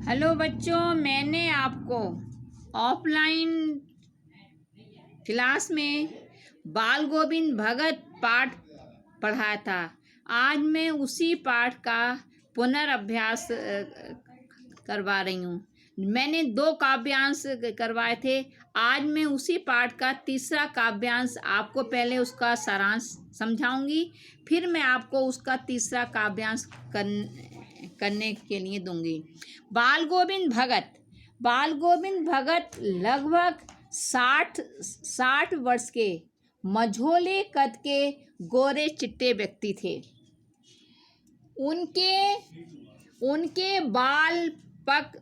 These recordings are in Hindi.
हेलो बच्चों, मैंने आपको ऑफलाइन क्लास में बाल गोविंद भगत पाठ पढ़ाया था। आज मैं उसी पाठ का पुनर्अभ्यास करवा रही हूँ। मैंने 2 काव्यांश करवाए थे। आज मैं उसी पाठ का तीसरा काव्यांश आपको पहले उसका सारांश समझाऊंगी, फिर मैं आपको उसका तीसरा काव्यांश करने के लिए दूंगी। बाल गोविंद भगत लगभग 60 वर्ष के मझोले कद के गोरे चिट्टे व्यक्ति थे। उनके बाल पक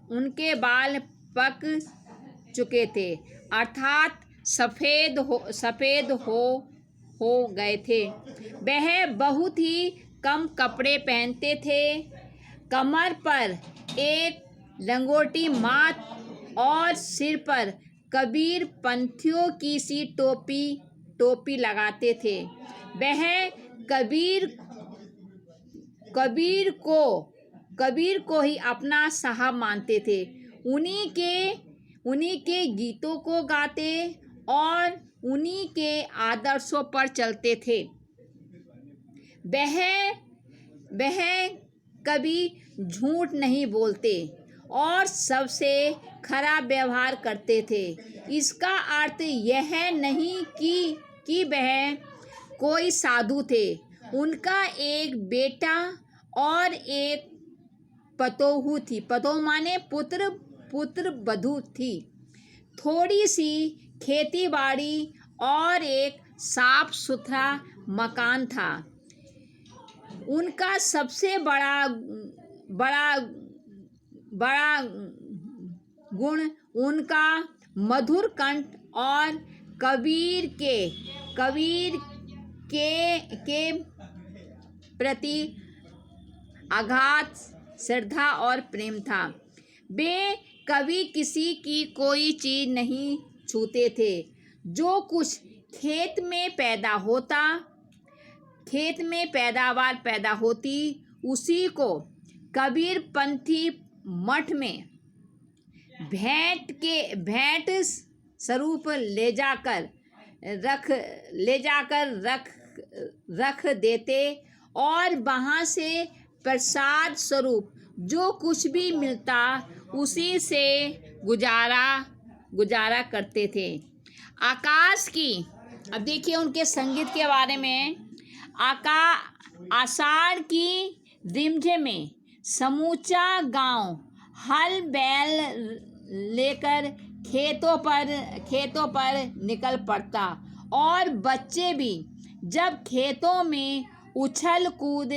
चुके थे, अर्थात सफेद हो गए थे। वह बहुत ही कम कपड़े पहनते थे। कमर पर एक लंगोटी मात और सिर पर कबीर पंथियों की सी टोपी लगाते थे। वह कबीर को ही अपना साहब मानते थे। उन्हीं के गीतों को गाते और उन्हीं के आदर्शों पर चलते थे। वह कभी झूठ नहीं बोलते और सबसे खराब व्यवहार करते थे। इसका अर्थ यह नहीं कि वह कोई साधु थे। उनका एक बेटा और एक पतोहू थी। पतोहू माने पुत्र वधू थी। थोड़ी सी खेती बाड़ी और एक साफ सुथरा मकान था। उनका सबसे बड़ा गुण उनका मधुर कंठ और कबीर के प्रति अगाध श्रद्धा और प्रेम था। वे कभी किसी की कोई चीज नहीं छूते थे। जो कुछ खेत में पैदावार पैदा होती, उसी को कबीर पंथी मठ में भेंट स्वरूप ले जाकर रख देते और वहाँ से प्रसाद स्वरूप जो कुछ भी मिलता उसी से गुजारा करते थे। अब देखिए उनके संगीत के बारे में। आषाढ़ की रिमझिम में समूचा गांव हल बैल लेकर खेतों पर निकल पड़ता और बच्चे भी जब खेतों में उछल कूद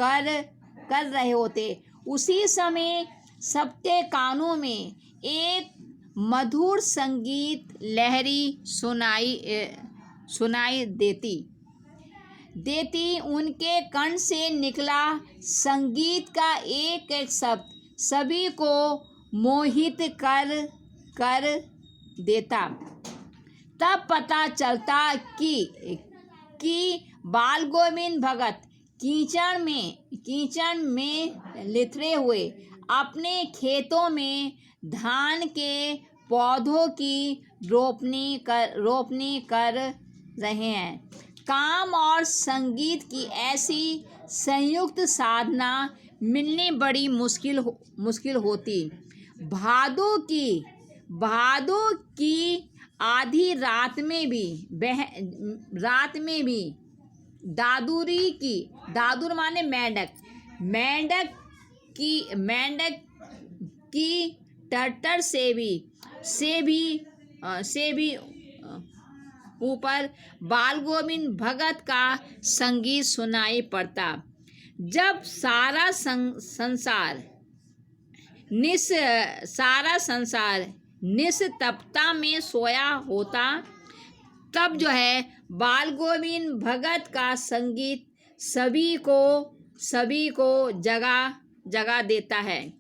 कर रहे होते, उसी समय सबके कानों में एक मधुर संगीत लहरी सुनाई देती। उनके कंठ से निकला संगीत का एक एक शब्द सभी को मोहित कर देता। तब पता चलता कि बाल गोविंद भगत कीचड़ में लिथड़े हुए अपने खेतों में धान के पौधों की रोपनी कर रहे हैं। काम और संगीत की ऐसी संयुक्त साधना मिलनी बड़ी मुश्किल होती। भादों की आधी रात में भी दादुर माने मेंढक की टटर से भी ऊपर बाल गोविंद भगत का संगीत सुनाई पड़ता। जब सारा संसार निस्तब्धता में सोया होता, तब जो है बाल गोविंद भगत का संगीत सभी को जगा देता है।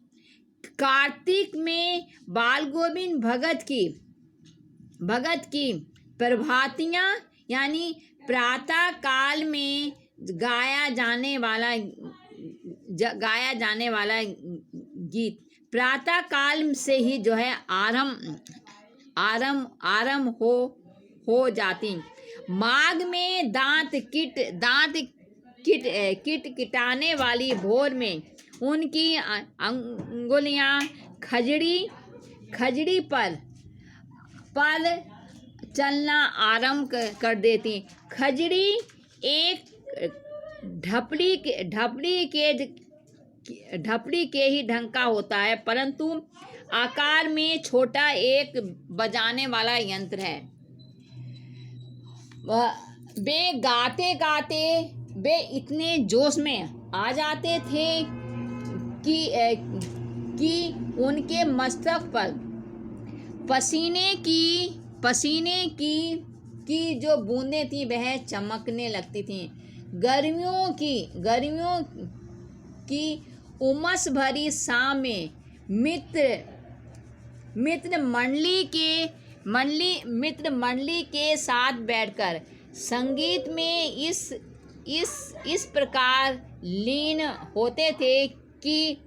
कार्तिक में बाल गोविंद भगत की प्रभातियाँ यानी प्रातः काल में गाया गाया जाने वाला गीत प्रातः काल से ही जो है आरंभ हो जाती। माघ में किटाने वाली भोर में उनकी अंगुलियां खजड़ी पर चलना आरंभ कर देती। खजड़ी एक ढपड़ी के ही ढंग का होता है, परंतु आकार में छोटा एक बजाने वाला यंत्र है। वे गाते गाते वे इतने जोश में आ जाते थे कि उनके मस्तक पर पसीने की जो बूंदें थी वह चमकने लगती थी। गर्मियों की उमस भरी शाम में मित्र मंडली के साथ बैठकर संगीत में इस प्रकार लीन होते थे कि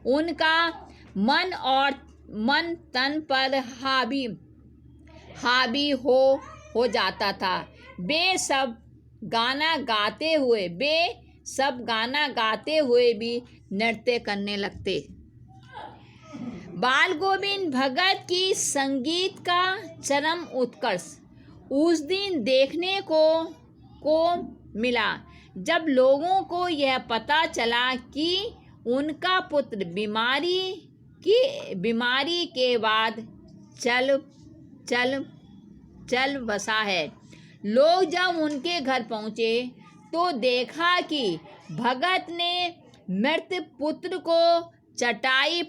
उनका मन तन पर हावी हो जाता था। वे सब गाना गाते हुए भी नृत्य करने लगते। बाल गोविंद भगत की संगीत का चरम उत्कर्ष उस दिन देखने को मिला जब लोगों को यह पता चला कि उनका पुत्र बीमारी के बाद चल बसा है। लोग जब उनके घर पहुंचे तो देखा कि भगत ने मृत पुत्र को चटाई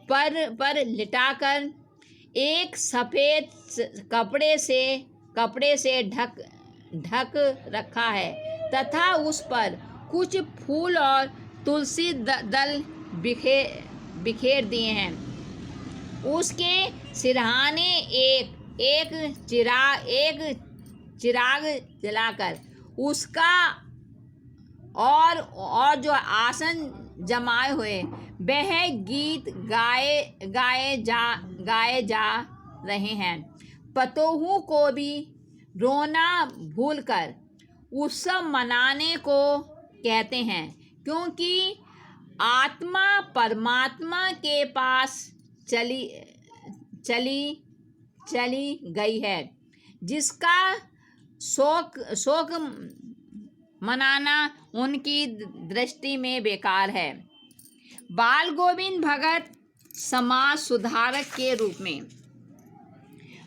पर लिटाकर एक सफेद कपड़े से ढक रखा है तथा उस पर कुछ फूल और तुलसी दल बिखेर दिए हैं। उसके सिरहाने एक चिराग जलाकर उसका और जो आसन जमाए हुए वह गीत गाए जा रहे हैं। पतोहू को भी रोना भूलकर उत्सव मनाने को कहते हैं, क्योंकि आत्मा परमात्मा के पास चली गई है, जिसका शोक मनाना उनकी दृष्टि में बेकार है। बाल गोविंद भगत समाज सुधारक के रूप में।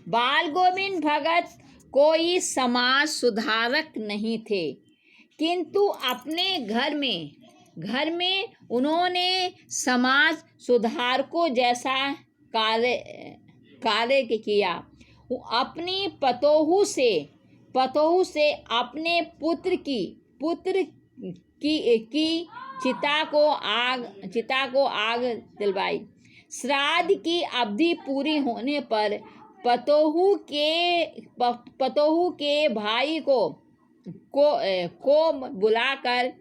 बाल गोविंद भगत कोई समाज सुधारक नहीं थे, किंतु अपने घर में उन्होंने समाज सुधारकों जैसा कार्य किया। अपनी पतोहू से अपने पुत्र की चिता को आग दिलवाई। श्राद्ध की अवधि पूरी होने पर पतोहू के भाई को बुलाकर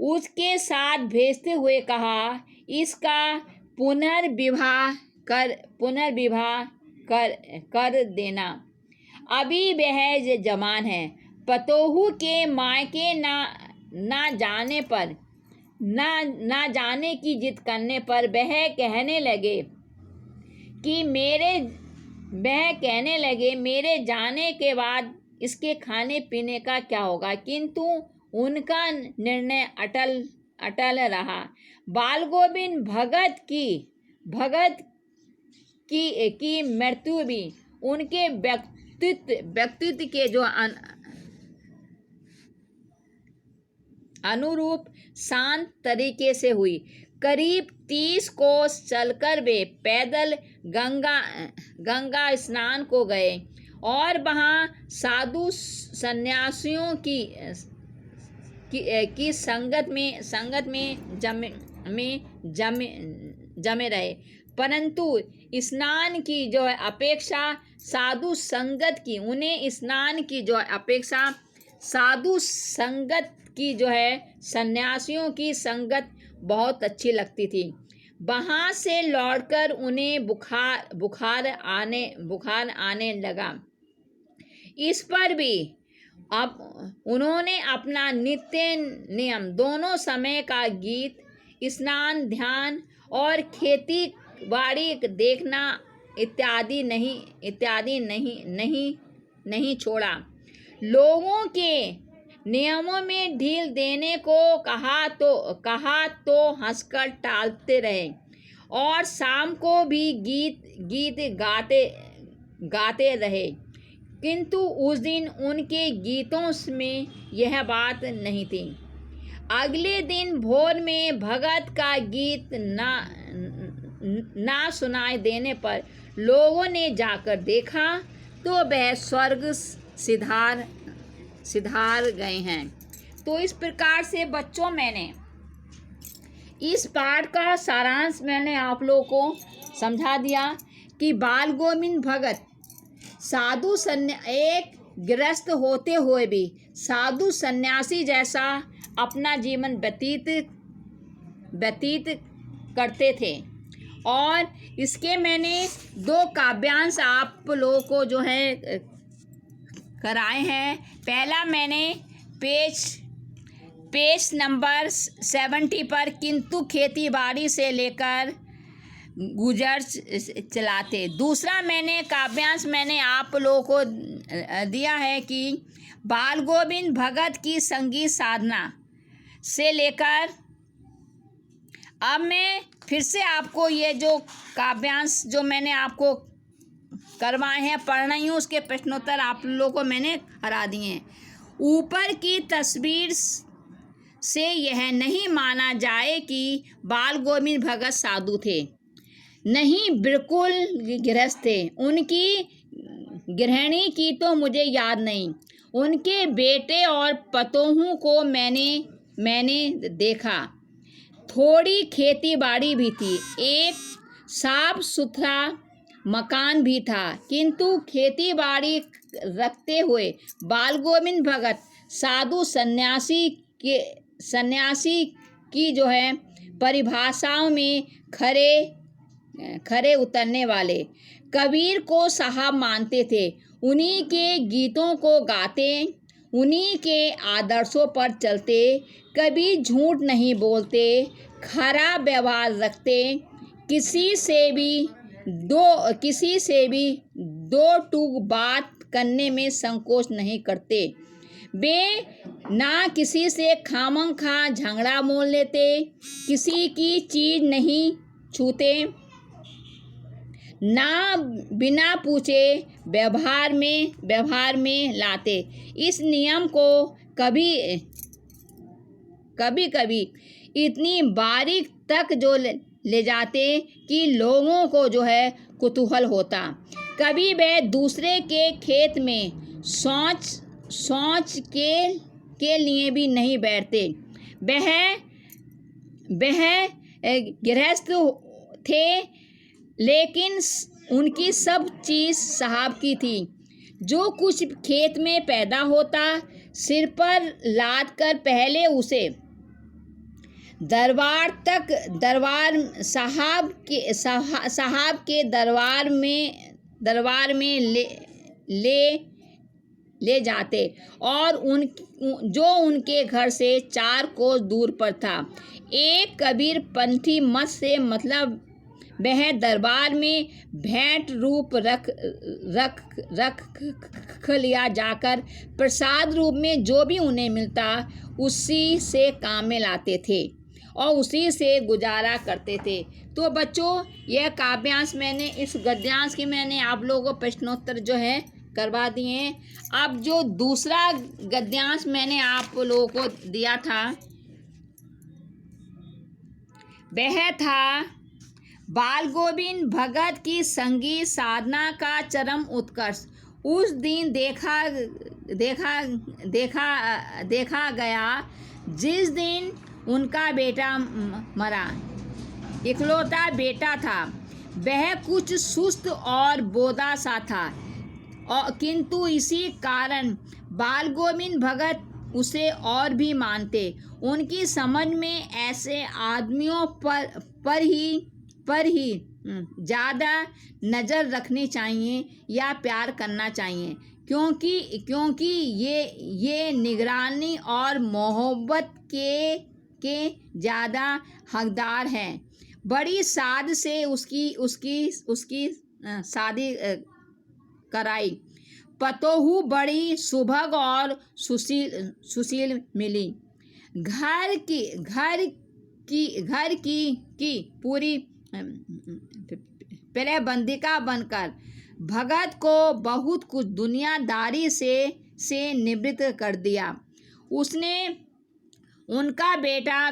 उसके साथ भेजते हुए कहा, इसका पुनर्विवाह कर देना, अभी वह जवान है। पतोहू के मायके ना जाने की जिद करने पर वह कहने लगे मेरे जाने के बाद इसके खाने पीने का क्या होगा, किंतु उनका निर्णय अटल रहा। बाल गोविंद भगत की मृत्यु भी उनके व्यक्तित्व के जो अनुरूप शांत तरीके से हुई। करीब 30 कोस चलकर वे पैदल गंगा स्नान को गए और वहां साधु सन्यासियों की संगत में जमे रहे, परंतु स्नान की जो अपेक्षा साधु संगत की उन्हें स्नान की जो अपेक्षा साधु संगत की जो है, सन्यासियों की संगत बहुत अच्छी लगती थी। वहाँ से लौटकर उन्हें बुखार आने लगा। इस पर भी अब उन्होंने अपना नित्य नियम, दोनों समय का गीत, स्नान, ध्यान और खेती बाड़ी देखना इत्यादि नहीं छोड़ा। लोगों के नियमों में ढील देने को कहा तो हंसकर टालते रहे और शाम को भी गीत गाते रहे। किंतु उस दिन उनके गीतों में यह बात नहीं थी। अगले दिन भोर में भगत का गीत ना सुनाई देने पर लोगों ने जाकर देखा तो वह स्वर्ग सिधार गए हैं। तो इस प्रकार से बच्चों, मैंने इस पाठ का सारांश मैंने आप लोगों को समझा दिया कि बाल गोविंद भगत एक गृहस्थ होते हुए भी साधु सन्यासी जैसा अपना जीवन व्यतीत करते थे। और इसके मैंने 2 काव्यांश आप लोगों को जो है कराए हैं। पहला मैंने पेज नंबर 70 पर किंतु खेती बाड़ी से लेकर गुजर चलाते। दूसरा मैंने काव्यांश मैंने आप लोगों को दिया है कि बाल गोविंद भगत की संगीत साधना से लेकर, अब मैं फिर से आपको ये जो काव्यांश जो मैंने आपको करवाए हैं पढ़ रही हूँ, उसके प्रश्नोत्तर आप लोगों को मैंने करा दिए हैं। ऊपर की तस्वीर से यह नहीं माना जाए कि बाल गोविंद भगत साधु थे, नहीं, बिल्कुल गृहस्थ थे। उनकी गृहिणी की तो मुझे याद नहीं। उनके बेटे और पतोहू को मैंने देखा। थोड़ी खेती बाड़ी भी थी, एक साफ सुथरा मकान भी था। किंतु खेती बाड़ी रखते हुए बाल गोविंद भगत साधु सन्यासी की जो है परिभाषाओं में खरे उतरने वाले, कबीर को साहब मानते थे। उन्हीं के गीतों को गाते, उन्हीं के आदर्शों पर चलते, कभी झूठ नहीं बोलते, खरा व्यवहार रखते, किसी से भी दो टूक बात करने में संकोच नहीं करते। वे ना किसी से खामखा झगड़ा मोल लेते, किसी की चीज नहीं छूते, ना बिना पूछे व्यवहार में लाते। इस नियम को कभी इतनी बारीक तक जो ले जाते कि लोगों को जो है कुतूहल होता। कभी वे दूसरे के खेत में शौच के लिए भी नहीं बैठते। वह गृहस्थ थे, लेकिन उनकी सब चीज़ साहब की थी। जो कुछ खेत में पैदा होता, सिर पर लाद कर पहले उसे दरबार साहब के दरबार में ले जाते और जो उनके घर से 4 कोस दूर पर था। एक कबीर पंथी मत से मतलब वह दरबार में भेंट रूप रख लिया जाकर प्रसाद रूप में जो भी उन्हें मिलता उसी से काम में लाते थे और उसी से गुजारा करते थे। तो बच्चों, यह काव्यांश मैंने, इस गद्यांश की मैंने आप लोगों को प्रश्नोत्तर जो है करवा दिए हैं। अब जो दूसरा गद्यांश मैंने आप लोगों को दिया था वह था बाल गोविंद भगत की संगीत साधना का चरम उत्कर्ष। उस दिन देखा गया जिस दिन उनका बेटा मरा, इकलौता बेटा था। वह कुछ सुस्त और बोदा सा था। और किंतु इसी कारण बाल गोविंद भगत उसे और भी मानते। उनकी समझ में ऐसे आदमियों पर ही ज़्यादा नज़र रखनी चाहिए या प्यार करना चाहिए, क्योंकि ये निगरानी और मोहब्बत के ज़्यादा हकदार हैं। बड़ी साध से उसकी शादी कराई। पतोहू बड़ी सुभग और सुशील मिली। घर की पूरी प्रबंधिका बनकर भगत को बहुत कुछ दुनियादारी से निवृत्त कर दिया। उनका बेटा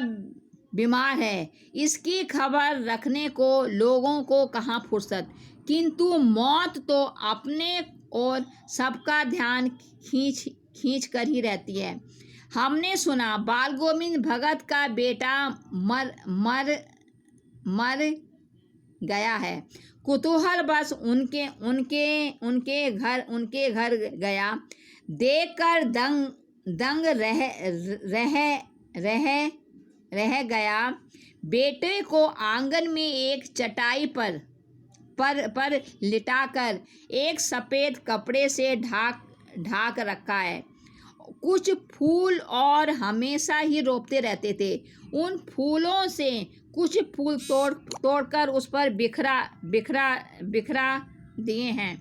बीमार है, इसकी खबर रखने को लोगों को कहाँ फुर्सत, किंतु मौत तो अपने और सबका ध्यान खींच कर ही रहती है। हमने सुना बाल गोविंद भगत का बेटा मर गया है। कुतूहल बस उनके घर गया। देखकर दंग रह गया। बेटे को आंगन में एक चटाई पर लिटाकर एक सफ़ेद कपड़े से ढाक रखा है। कुछ फूल और हमेशा ही रोपते रहते थे। उन फूलों से कुछ फूल तोड़कर उस पर बिखरा दिए हैं।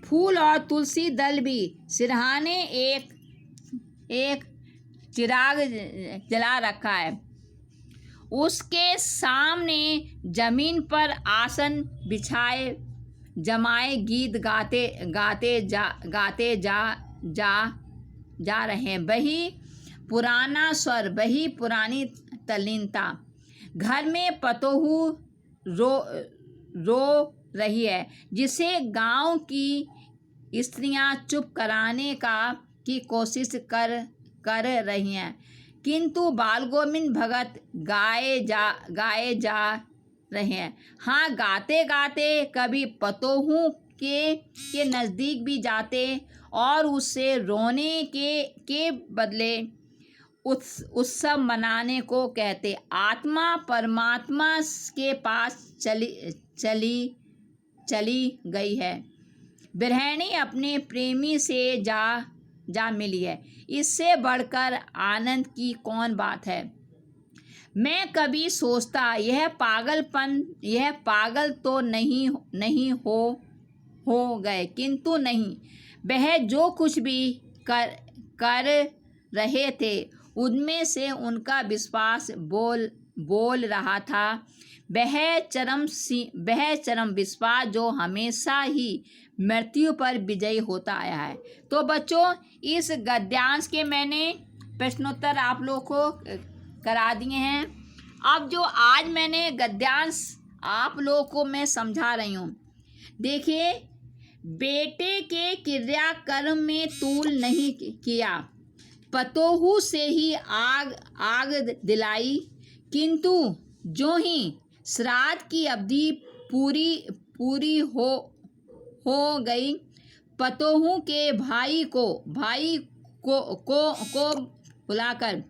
फूल और तुलसी दल भी सिरहाने एक चिराग जला रखा है। उसके सामने जमीन पर आसन बिछाए जमाए गीत गाते जा रहे हैं। वही पुराना स्वर, वही पुरानी तल्लीनता। घर में पतोहू रो रही है, जिसे गांव की स्त्रियां चुप कराने की कोशिश कर रही हैं, किंतु बाल गोविंद भगत गाए जा रहे हैं। हाँ, गाते गाते कभी पतोहू के नज़दीक भी जाते और उससे रोने के बदले उत्सव मनाने को कहते। आत्मा परमात्मा के पास चली गई है। गृहिणी अपने प्रेमी से जा मिली है। इससे बढ़कर आनंद की कौन बात है। मैं कभी सोचता यह पागल तो नहीं हो गए, किंतु नहीं। वह जो कुछ भी कर रहे थे उनमें से उनका विश्वास बोल रहा था। वह चरम विश्वास जो हमेशा ही मृत्यु पर विजयी होता आया है। तो बच्चों, इस गद्यांश के मैंने प्रश्नोत्तर आप लोग को करा दिए हैं। अब जो आज मैंने गद्यांश आप लोग को मैं समझा रही हूँ, देखिए, बेटे के क्रियाकर्म में तूल नहीं किया, पतोहू से ही आग दिलाई, किंतु जो ही श्राद्ध की अवधि पूरी हो गई, पतोहू के भाई को बुलाकर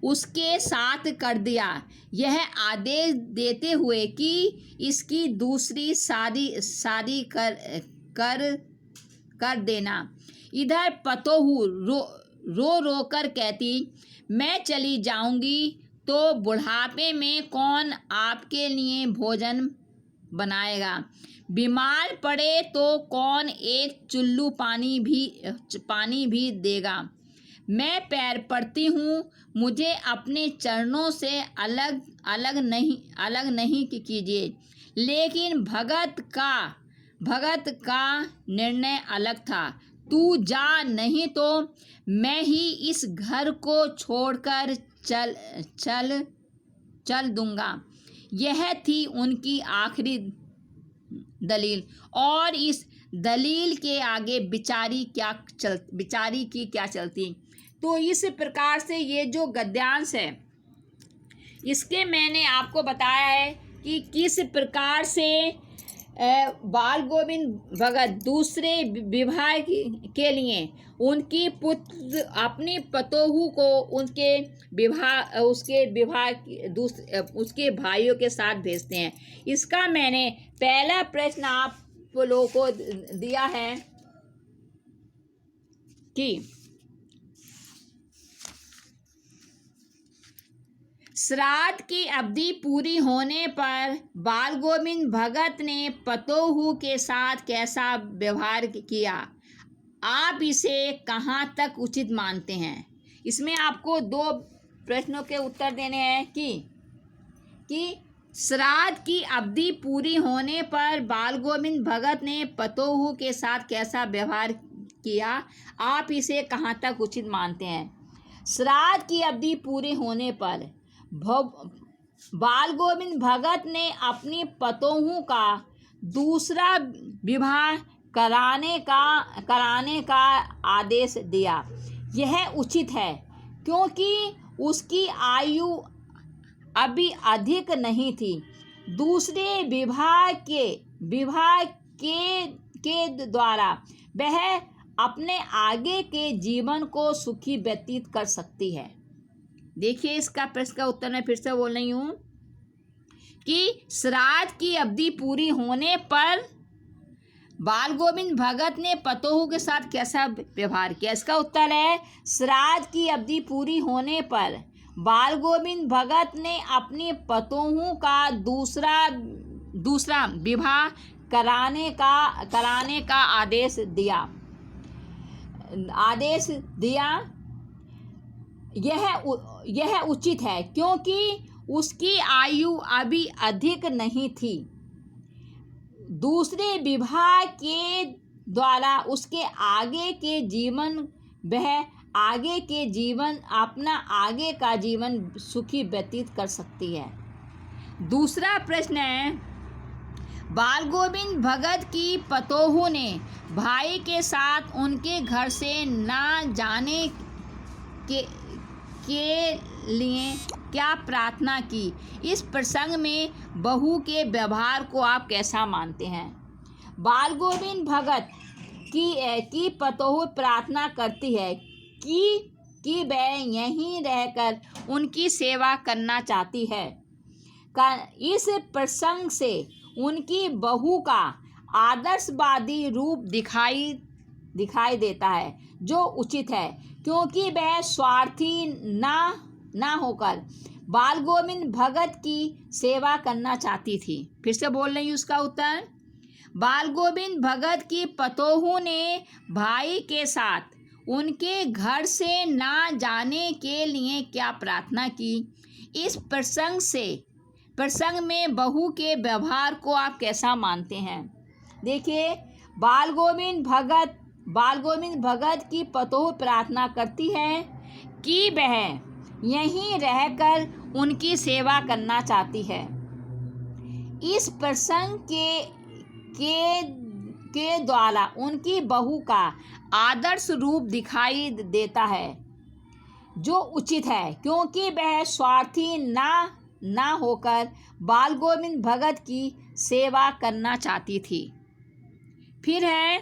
उसके साथ कर दिया, यह आदेश देते हुए कि इसकी दूसरी शादी कर देना। इधर पतोहू रो कर कहती, मैं चली जाऊंगी तो बुढ़ापे में कौन आपके लिए भोजन बनाएगा, बीमार पड़े तो कौन एक चुल्लू पानी भी देगा। मैं पैर पड़ती हूँ, मुझे अपने चरणों से अलग नहीं कीजिए। लेकिन भगत का निर्णय अलग था। तू जा, नहीं तो मैं ही इस घर को छोड़कर चल दूंगा। यह थी उनकी आखिरी दलील, और इस दलील के आगे बिचारी की क्या चलती। तो इस प्रकार से ये जो गद्यांश है, इसके मैंने आपको बताया है कि किस प्रकार से बाल गोविंद भगत दूसरे विवाह के लिए उनकी पुत्र अपनी पतोहू को उसके भाइयों के साथ भेजते हैं। इसका मैंने पहला प्रश्न आप लोगों को दिया है कि श्राद्ध की अवधि पूरी होने पर बाल गोविंद भगत ने पतोहू के साथ कैसा व्यवहार किया, आप इसे कहाँ तक उचित मानते हैं। इसमें आपको 2 प्रश्नों के उत्तर देने हैं कि श्राद्ध की अवधि पूरी होने पर बाल गोविंद भगत ने पतोहू के साथ कैसा व्यवहार किया, आप इसे कहाँ तक उचित मानते हैं। श्राद्ध की अवधि पूरी होने पर बाल गोविंद भगत ने अपनी पतोहू का दूसरा विवाह कराने का आदेश दिया। यह उचित है क्योंकि उसकी आयु अभी अधिक नहीं थी। दूसरे विवाह के द्वारा वह अपने आगे के जीवन को सुखी व्यतीत कर सकती है। देखिए, इसका प्रश्न का उत्तर मैं फिर से बोल रही हूँ कि श्राद्ध की अवधि पूरी होने पर बाल गोविंद भगत ने पतोहू के साथ कैसा व्यवहार किया। इसका उत्तर है श्राद्ध की अवधि पूरी होने पर बाल गोविंद भगत ने अपनी पतोहू का दूसरा विवाह कराने का आदेश दिया। यह उचित है क्योंकि उसकी आयु अभी अधिक नहीं थी। दूसरे विवाह के द्वारा उसके अपना आगे का जीवन सुखी व्यतीत कर सकती है। दूसरा प्रश्न है, बाल गोविंद भगत की पतोहू ने भाई के साथ उनके घर से न जाने के लिए क्या प्रार्थना की। इस प्रसंग में बहू के व्यवहार को आप कैसा मानते हैं। बाल गोविंद भगत की पतोहू प्रार्थना करती है कि वह यहीं रहकर उनकी सेवा करना चाहती है। इस प्रसंग से उनकी बहू का आदर्शवादी रूप दिखाई देता है, जो उचित है क्योंकि वह स्वार्थी ना होकर बाल गोविंद भगत की सेवा करना चाहती थी। फिर से बोल रही हूँ उसका उत्तर। बाल गोविंद भगत की पतोहू ने भाई के साथ उनके घर से ना जाने के लिए क्या प्रार्थना की। इस प्रसंग में बहू के व्यवहार को आप कैसा मानते हैं। देखिए, बाल गोविंद भगत की पतोहू प्रार्थना करती है कि वह यहीं रहकर उनकी सेवा करना चाहती है। इस प्रसंग के द्वारा उनकी बहू का आदर्श रूप दिखाई देता है, जो उचित है क्योंकि वह स्वार्थी ना होकर बाल गोविंद भगत की सेवा करना चाहती थी। फिर है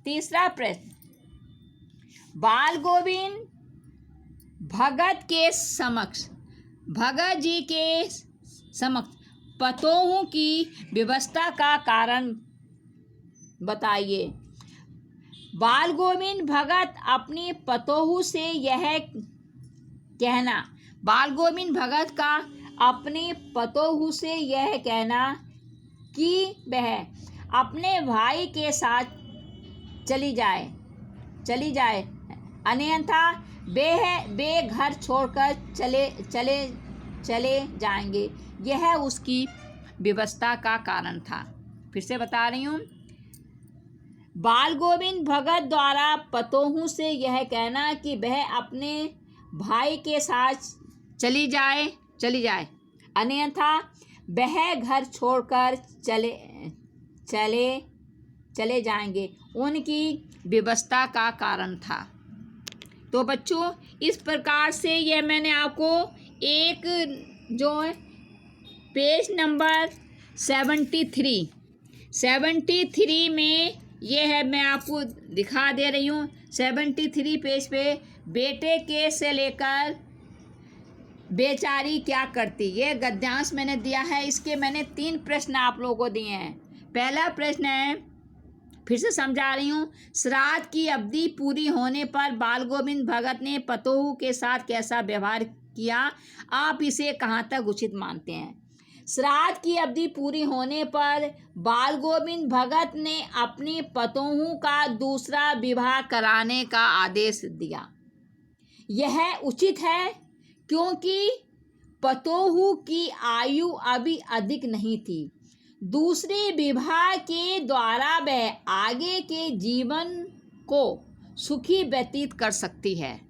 तीसरा प्रश्न, बाल गोविंद भगत जी के समक्ष पतोहू की व्यवस्था का कारण बताइए। बाल गोविंद भगत अपनी पतोहू से बाल गोविंद भगत का अपनी पतोहू से यह कहना कि वह अपने भाई के साथ चली जाए अन्यथा वे घर छोड़कर चले जाएंगे, यह उसकी व्यवस्था का कारण था। फिर से बता रही हूँ, बाल गोविंद भगत द्वारा पतोहू से यह कहना कि वह अपने भाई के साथ चली जाए अन्यथा वह घर छोड़कर चले जाएंगे, उनकी व्यवस्था का कारण था। तो बच्चों, इस प्रकार से यह मैंने आपको एक जो पेज नंबर 73 73 में ये है, मैं आपको दिखा दे रही हूँ। 73 पेज पे बेटे के से लेकर बेचारी क्या करती, ये गद्यांश मैंने दिया है। इसके मैंने 3 प्रश्न आप लोगों को दिए हैं। पहला प्रश्न है, फिर से समझा रही हूँ, श्राद्ध की अवधि पूरी होने पर बाल गोविंद भगत ने पतोहू के साथ कैसा व्यवहार किया, आप इसे कहाँ तक उचित मानते हैं। श्राद्ध की अवधि पूरी होने पर बाल गोविंद भगत ने अपनी पतोहू का दूसरा विवाह कराने का आदेश दिया। यह उचित है क्योंकि पतोहू की आयु अभी अधिक नहीं थी। दूसरे विवाह के द्वारा वह आगे के जीवन को सुखी व्यतीत कर सकती है।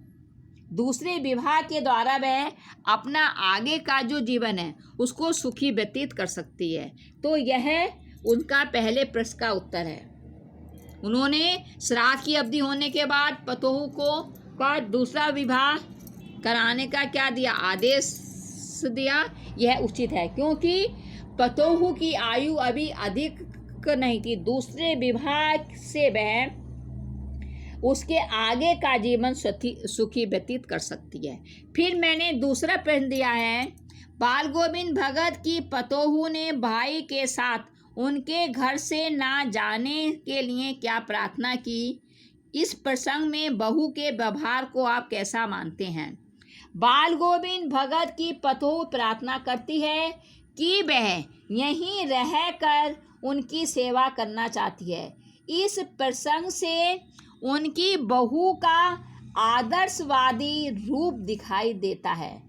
दूसरे विवाह के द्वारा वह अपना आगे का जो जीवन है उसको सुखी व्यतीत कर सकती है। तो यह उनका पहले प्रश्न का उत्तर है। उन्होंने श्राद्ध की अवधि होने के बाद पतोहू का दूसरा विवाह कराने का क्या दिया, आदेश दिया। यह उचित है क्योंकि पतोहू की आयु अभी अधिक नहीं थी। दूसरे विवाह से वह उसके आगे का जीवन सुखी व्यतीत कर सकती है। फिर मैंने दूसरा प्रश्न दिया है, बाल गोविंद भगत की पतोहू ने भाई के साथ उनके घर से ना जाने के लिए क्या प्रार्थना की। इस प्रसंग में बहू के व्यवहार को आप कैसा मानते हैं। बाल गोविंद भगत की पतोहू प्रार्थना करती है कि वह यहीं रहकर उनकी सेवा करना चाहती है। इस प्रसंग से उनकी बहू का आदर्शवादी रूप दिखाई देता है,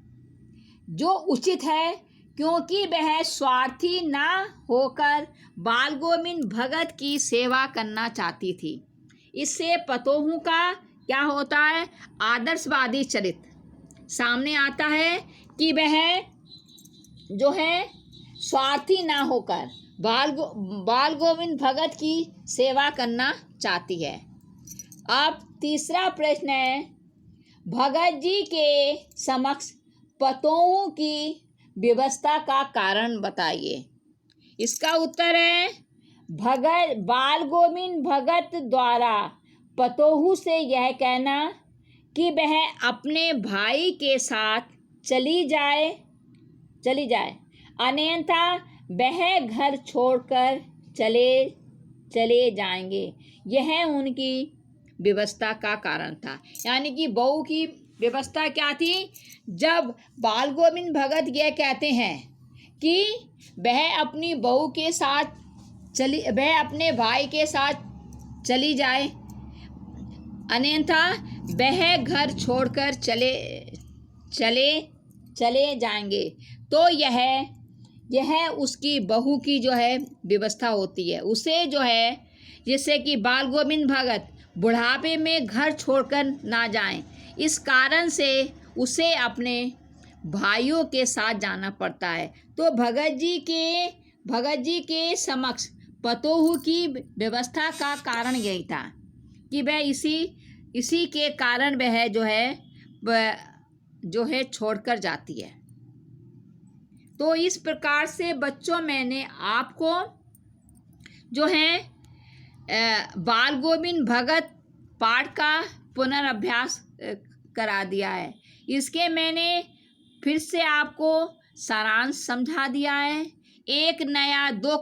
जो उचित है क्योंकि वह स्वार्थी ना होकर बाल गोविंद भगत की सेवा करना चाहती थी। इससे पतोहू का क्या होता है, आदर्शवादी चरित्र सामने आता है कि वह जो है स्वार्थी ना होकर बाल गोविंद भगत की सेवा करना चाहती है। अब तीसरा प्रश्न है, भगत जी के समक्ष पतोहू की व्यवस्था का कारण बताइए। इसका उत्तर है, बाल गोविंद भगत द्वारा पतोहू से यह कहना कि वह अपने भाई के साथ चली जाए, अन्यथा वह घर छोड़कर चले जाएंगे। यह उनकी व्यवस्था का कारण था। यानी कि बहू की व्यवस्था क्या थी, जब बाल गोविंद भगत यह कहते हैं कि वह अपनी बहू के साथ वह अपने भाई के साथ चली जाए, अन्यथा वह घर छोड़कर चले जाएंगे। तो यह उसकी बहू की जो है व्यवस्था होती है। उसे जो है जिससे कि बाल गोविंद भगत बुढ़ापे में घर छोड़कर ना जाएं, इस कारण से उसे अपने भाइयों के साथ जाना पड़ता है। तो भगत जी के समक्ष पतोहू की व्यवस्था का कारण यही था कि वह इसी के कारण वह जो है छोड़कर जाती है। तो इस प्रकार से बच्चों मैंने आपको जो है बाल गोविंद भगत पाठ का पुनर्अभ्यास करा दिया है। इसके मैंने फिर से आपको सारांश समझा दिया है। एक नया 2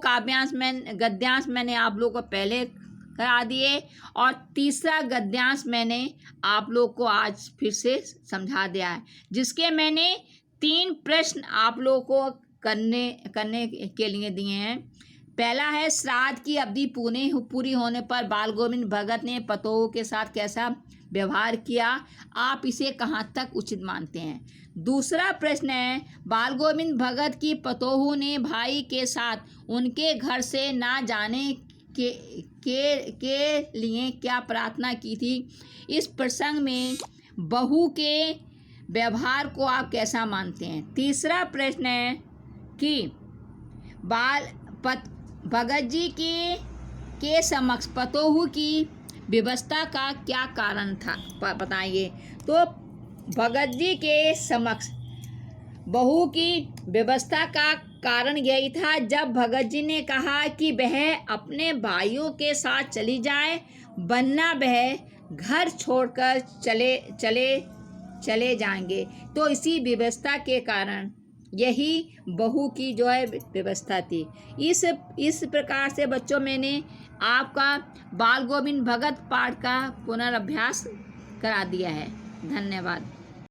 गद्यांश मैंने आप लोगों को पहले करा दिए और तीसरा गद्यांश मैंने आप लोग को आज फिर से समझा दिया है, जिसके मैंने 3 प्रश्न आप लोगों को करने के लिए दिए हैं। पहला है, श्राद्ध की अवधि पूरी होने पर बाल गोविंद भगत ने पतोहू के साथ कैसा व्यवहार किया, आप इसे कहाँ तक उचित मानते हैं। दूसरा प्रश्न है, बाल गोविंद भगत की पतोहू ने भाई के साथ उनके घर से ना जाने के लिए क्या प्रार्थना की थी। इस प्रसंग में बहू के व्यवहार को आप कैसा मानते हैं। तीसरा प्रश्न है कि भगत जी के समक्ष पतोहू की व्यवस्था का क्या कारण था, बताइए। तो भगत जी के समक्ष बहू की व्यवस्था का कारण यही था। जब भगत जी ने कहा कि वह अपने भाइयों के साथ चली जाए, वरना वह घर छोड़कर चले जाएंगे, तो इसी व्यवस्था के कारण यही बहू की जो है व्यवस्था थी। इस प्रकार से बच्चों मैंने आपका बाल गोविंद भगत पाठ का पुनर्अभ्यास करा दिया है। धन्यवाद।